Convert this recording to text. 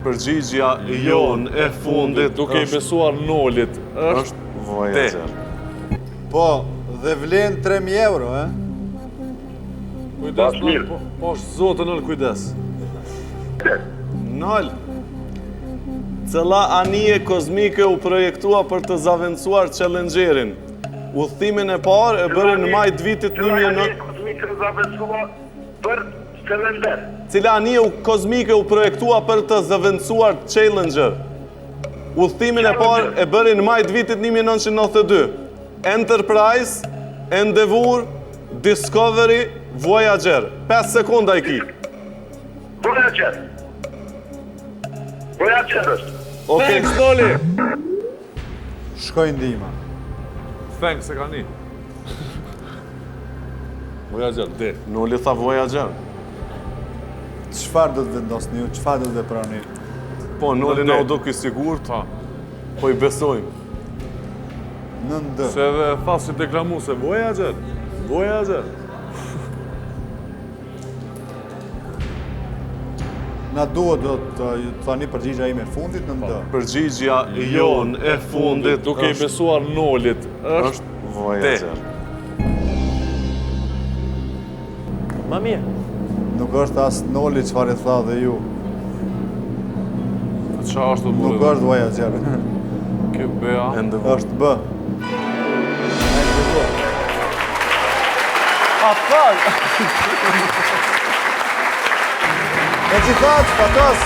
Përgjigja jon e fundit duke i besuar nolit është Voyager. Po, dhe vlen 3.000 euro, Kujdes, po është zotë nëll, kujdes. Nol. Cëlla anije kozmike u projektua për të zaventuar Challengerin? Udhëtimin e parë e bëri në maj të vitit 2009. Kozmike u zaventua për Challenger. Cila anije kozmike u projektua për të zëvendësuar Challenger? Udhëtimin e parë e bëri në maj të vitit 1992. Enterprise, Endeavour, Discovery, Voyager. 5 sekonda i ki. Voyager. Voyager është. Okej. Thanks, Noli! Shkoj ndihma. Thanks, e ka një. Voyager, de. Noli tha Voyager. Çfarë do të vendosni ju? Çfarë do të veproni? Po, Noli na u do ky sigurt, po i besojmë. Në ndë. Se edhe thasi deklamu se Voyager. Voyager. Na duhet do të thani përgjigja ime e fundit në ndë. Përgjigja jon e fundit Duke i besuar nolit është Voyager. Ma mirë. Nuk është as Noli çfarë tha dhe ju. Qa është të Nuk burë? është Voyager. Ke bea. Endeavour. Është B. A fal. E që thatë, patos.